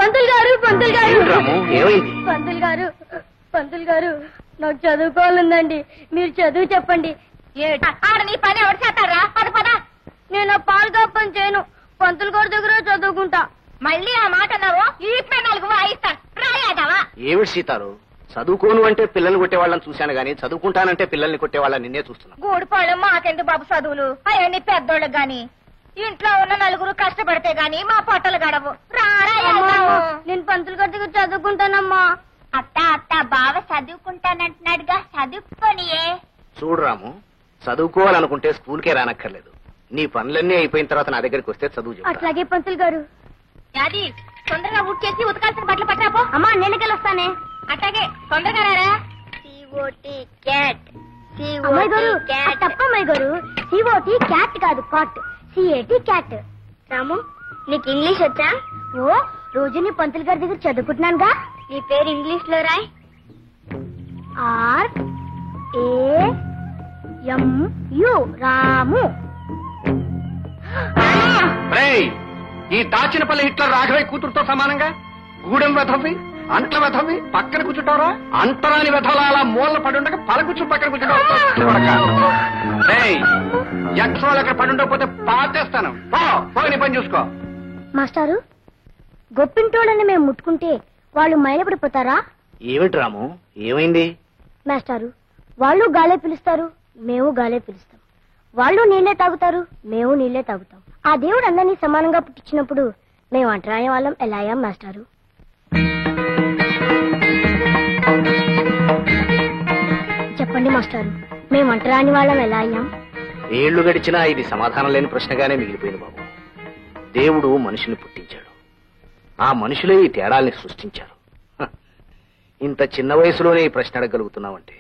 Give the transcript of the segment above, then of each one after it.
పంతులు గారు పంతులు గారు పంతులు గారు నాకు చదువుకోవాలందండి. మీరు చదువు చెప్పండి. ఆడ నీ పని ఎవరు చేస్తారా? పద. నేను పాలు కప్పని చేయను. పంతులు గారి దగ్గర చదువుకుంటా. మళ్ళీ ఆ మాట అన్నావు ఈ 4 వాయిస్తాను. రాయాదావా? ఏమిటి సీతారు, చదువుకోను అంటే పిల్లల్ని కొట్టేవాళ్ళని చూశాను గానీ చదువుకుంటానంటే పిల్లల్ని కొట్టేవాళ్ళని నిన్నే చూస్తున్నా. గూడిపాళ్ళు మాకెందుకు బాబు చదువులు? అవన్నీ పెద్దోళ్ళకి గాని. ఇంట్లో ఉన్న 4 కష్టపడితే గాని మా పొట్టలు గడవు. నేను పంతులు గారి దగ్గర చదువుకుంటానమ్మా. అత్త బావ చదువుకుంటానంటున్నాడుగా, చదువుకోనియే. చూడు రాము, చదువుకోవాలనుకుంటే స్కూల్కే రానక్కర్లేదు. నీ పనులన్నీ అయిపోయిన తర్వాత నా దగ్గరికి వస్తే చదువు చెప్తా. అట్లాగే పంతులు గారు. అది తొందరగా ఉట్టేసి ఉతకాల్సిన బట్టలు పట్టాపో. అమ్మా నేనకెళ్ళొస్తానే. అట్లాగే తొందరగా రారా. అమ్మాయి గారు తప్పమ్మాయి గారు, సిఓటి క్యాట్ కాదు కాట్, సిఏటి క్యాట్. రాము నీకు ఇంగ్లీష్ వచ్చా? ఓ రోజు నీ పంతులు గారి దగ్గర చదువుకుంటున్నానుగా. నీ పేరు ఇంగ్లీష్ లో రాయ్. RAMU రాము. ఈ దాచినపల్లి హిట్లర్ రాఘవయ్య కూతురుతో సమానంగా గూడెం వెధవి, అంట్ల వెధవి పక్కన కూర్చుంటారా? అంతరాని వెధవల అలా మూలన పడుండగా పలకూర్చు పక్కన కూర్చుంటావు. ఎక్స్ట్రా అక్కడ పడి ఉండకపోతే పాతేస్తాను. పోయి పని చూసుకో. మాస్టారు, గొప్పింటోళ్ళని మేము ముట్టుకుంటే వాళ్ళు మైలపడిపోతారా? ఏమిటి రాము, ఏమైంది? మాస్టారు, వాళ్ళు గాలే పిలుస్తారు, మేము గాలే పిలుస్తాం. వాళ్ళు నీళ్లే తాగుతారు, మేము నీళ్లే తాగుతాం. ఆ దేవుడు అందరినీ సమానంగా పుట్టించినప్పుడు మేము అంటరాని వాళ్ళం ఎలా అయ్యాం మాస్టారు? చెప్పండి మాస్టారు, మేము అంటరాని వాళ్ళం ఎలా అయ్యాం? ఏళ్లు గడిచినా ఇది సమాధానం లేని ప్రశ్నగానే మిగిలిపోయింది బాబు. దేవుడు మనుషుల్ని పుట్టించాడు, ఆ మనుషులే ఈ తేడాల్ని సృష్టించారు. ఇంత చిన్న వయసులోనే ఈ ప్రశ్న అడగలుగుతున్నావంటే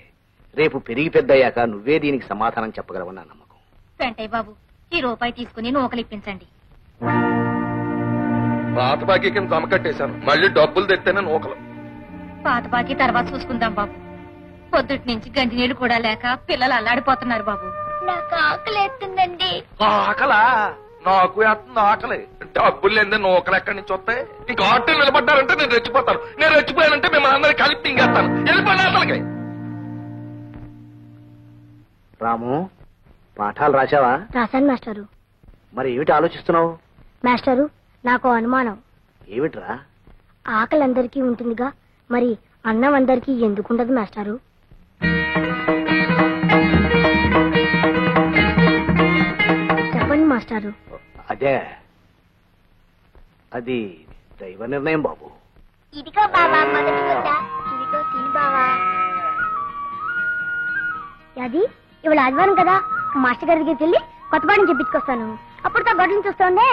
రేపు పెరిగి పెద్దయ్యాక నువ్వే దీనికి సమాధానం చెప్పగలవన్నా నమ్మకం. వెంటయ్య బాబు, ఈ రూపాయి తీసుకుని నూకలిప్పించండి. పాత బాకీ కింద జమ కట్టేశాను, మళ్ళీ డబ్బులు తెస్తేనే నూకలు. పాత బాకీ తర్వాత చూసుకుందాం బాబు. పొద్దుటి నుంచి గంజి నీళ్లు కూడా లేక పిల్లలు అల్లాడిపోతున్నారు బాబు. నాకు ఆకలి ఎత్తుందండి. ఆకలా? నాకు ఎత్తుంది ఆకలి. డబ్బులు లేదే నూకలు ఎక్కడి నుంచి వస్తాయి? ఇంకా ఆటో నిలబడ్డారంటే నేను రెచ్చిపోతాను. నేను రెచ్చిపోయానంటే మిమ్మల్ని అందరికీ కలిపి తింగేస్తాను. వెళ్ళిపోయిన అసలుకి. రాము, పాఠాలు రాశావా? రాశాను మాస్టారు. మరి ఏమిటి ఆలోచిస్తున్నావు? మాస్టారు, నాకు అనుమానం. ఏమిట్రా? ఆకలి అందరికీ ఉంటుందిగా, మరి అన్నం అందరికీ ఎందుకుండదు మాస్టారు? చెప్పండి మాస్టారు. అదే, అది దైవ నిర్ణయం బాబు. ఇదిగో బాబా మొదటి ముద్ద, ఇదిగో తిని బావా. అది ఇవాళ ఆదివారం కదా, మాస్టర్ గారి దగ్గరికి వెళ్ళి కొత్త పాఠం చెప్పించుకొస్తాను. అప్పుడు తా గొడ్లను చూస్తుండే.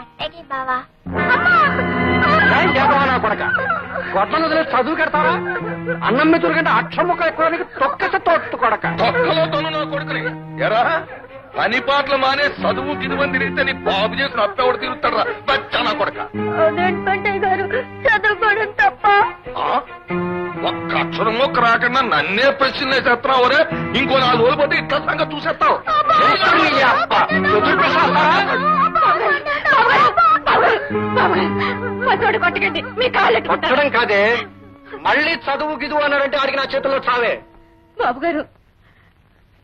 అట్టకి బావా. కొడక గొడ్లను వదిలే చదువు కడతావా? అన్నం మెతురు కంటే అక్షర ముక్క ఎక్కువ తొక్కస తోట్టు కొడక. తొక్కలో తొను నా కొడుకుని ఎరా పని పాటలు మానే చదువు గిదువని తిరిగితే నీ బాబు చేసిన అప్పెవడు తిరుగుతాడు. బచ్చా నా కొడక. గారు చదువుకోవడం తప్ప. ఒక్క అక్షరం మొక్క రాకుండా నన్నే ప్రశ్నలు వేసేస్తున్నావు. రే ఇంకో 4 రోజులు పోతే ఇట్లా సంగతి చూసేస్తావు. కొట్టకండి, మీ కాళ్ళు కొట్టడం కాదే, మళ్ళీ చదువు గిదువు అన్నారంటే ఆడికి నా చేతుల్లో చావే. బాబు గారు,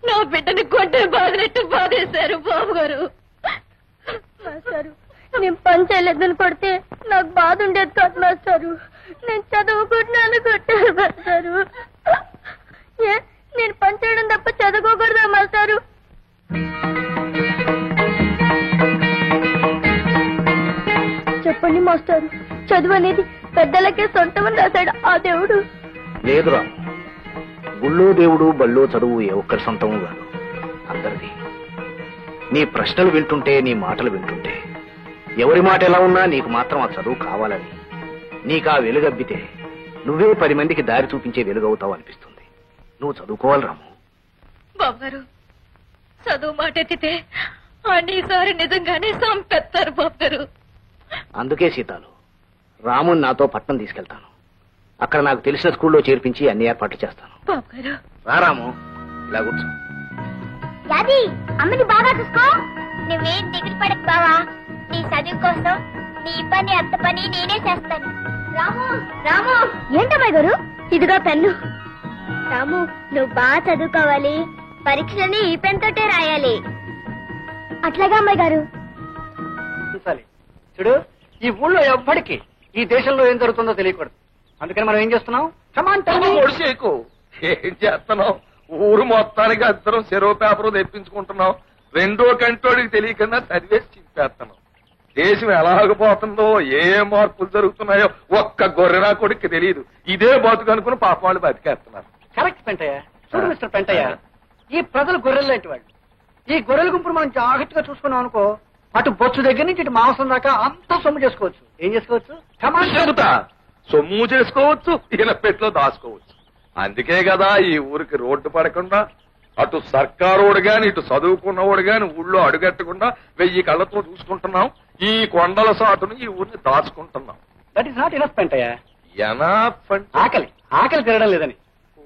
నా బిడ్డని కొంటే బాధినట్టు బాధేశారు బాబు గారు. మాస్టారు, నేను పని చేయలేదని కొడితే నాకు బాధ ఉండేది కాదు మాస్టారు. నేను చదువుకుంటున్నాను కొట్టారు మాస్టారు. నేను పని చేయడం తప్ప చదువుకోకూడదా మాస్టారు? చెప్పండి మాస్టారు, చదువు అనేది పెద్దలకే సొంతమని రాశాడు ఆ దేవుడు. లేదురా, గుళ్ళో దేవుడు బళ్ళో చదువు ఏ ఒక్కరి సొంతము కాదు, అందరిది. నీ ప్రశ్నలు వింటుంటే, నీ మాటలు వింటుంటే ఎవరి మాట ఎలా ఉన్నా నీకు మాత్రం ఆ చదువు కావాలని, నీకు ఆ వెలుగబ్బితే నువ్వే 10 మందికి దారి చూపించే వెలుగవుతావు అనిపిస్తుంది. నువ్వు చదువుకోవాలి రాము. బాబు గారు, చదువు మాట ఎత్తితే అన్నిసారి నిజంగానే సంపెత్తారు బాబు గారు. అందుకే సీతాలు, రాముని నాతో పట్నం తీసుకెళ్తాను. అక్కడ నాకు తెలిసిన స్కూల్లో చేర్పించి అన్ని ఏర్పాట్లు చేస్తాను. బాబు గారు, రా రాము, ఇలా కూర్చో. యాది అమ్మని బాగా చూసుకో. నువ్వేం దిగులు పడకు బావా, నీ చదువు కోసం నీ పని అత్త పని నేనే చేస్తాను. రాము రాము ఏంటమ్మాయి గారు? ఇదిగో పెన్ను. రాము నువ్వు బాగా చదువుకోవాలి, పరీక్షలని ఈ పెన్ తోటే రాయాలి. అట్లాగా అమ్మాయి గారు. చూడు, ఈ ఊళ్ళో ఎవ్వడికి ఈ దేశంలో ఏం జరుగుతుందో తెలియకూడదు. అందుకని మనం ఏం చేస్తున్నాం? ఒడిసేకు ఏం చేస్తున్నావు? ఊరు మొత్తానికి అందరం చెరువు పేపర్ తెప్పించుకుంటున్నాం. రెండో కంటోడికి తెలియకుండా చదివేసి చింపేస్తున్నాం. దేశం ఎలాగపోతుందో, ఏ మార్పులు జరుగుతున్నాయో ఒక్క గొర్రెరా కొడుకు తెలియదు. ఇదే బతుకు అనుకుని పాప వాళ్ళు బతికేస్తున్నారు. కరెక్ట్ పెంటయ్య. చూడు మిస్టర్ పెంటయ్య, ఈ ప్రజలు గొర్రెలు లాంటి వాళ్ళు. ఈ గొర్రెల గుంపును మనం జాగ్రత్తగా చూసుకున్నాం అనుకో, అటు బొచ్చు దగ్గర నుంచి ఇటు మాంసం దాకా అంతా సొమ్ము చేసుకోవచ్చు. ఏం చేసుకోవచ్చు? చెబుతా, సొమ్ము చేసుకోవచ్చు, ఈయన పెట్లో దాచుకోవచ్చు. అందుకే కదా ఈ ఊరికి రోడ్డు పడకుండా అటు సర్కారోడు గాని ఇటు చదువుకున్నవాడు గాని ఊళ్ళో అడుగట్టకుండా 1000 కళ్ళతో చూసుకుంటున్నాం. ఈ కొండల సాటును ఈ ఊరిని దాచుకుంటున్నాం. That is not enough Pentayya. ఆకలి ఆకలి తినడం లేదని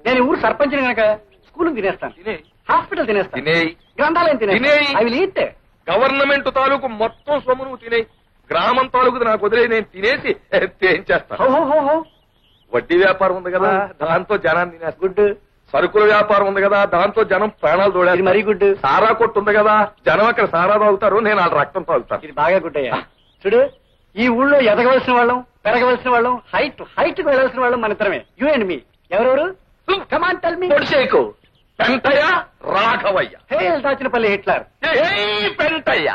నేను ఊరు సర్పంచిని కనుక స్కూల్ తినేస్తాను, తినేయ్, హాస్పిటల్ తినేస్తాను, తినేయ్, గ్రంథాలయం తినేయ్. అవి ఈతే గవర్నమెంట్ తాలూకు మొత్తం సొమ్ము నువ్వు తినేయి. గ్రామం తాలూకు నాకు వదిలే, నేను తినేసి ఏం చేస్తాను? వడ్డీ వ్యాపారం ఉంది కదా, దాంతో జనాన్ని తినేస్తా. గుడ్. సరుకుల వ్యాపారం ఉంది కదా, దాంతో జనం ప్రాణాలు తోడారు. మరీ గుడ్. సారా కొట్టు ఉంది కదా, జనం అక్కడ సారా తాగుతారు, నేను వాళ్ళ రక్తం తాగుతాను. ఇది బాగా గుడ్ అయ్యా. చూడు, ఈ ఊళ్ళో ఎదగవలసిన వాళ్ళం, పెరగవలసిన వాళ్ళం, హైట్ కు వెళ్ళవలసిన వాళ్ళం మన ఇద్దరమే. You and me. ఎవరెవరు? Come on tell me. పొడిసేకు పెంటయ్య, రాఘవయ్య. Hey Dachinapalli Hitler. పెంటయ్య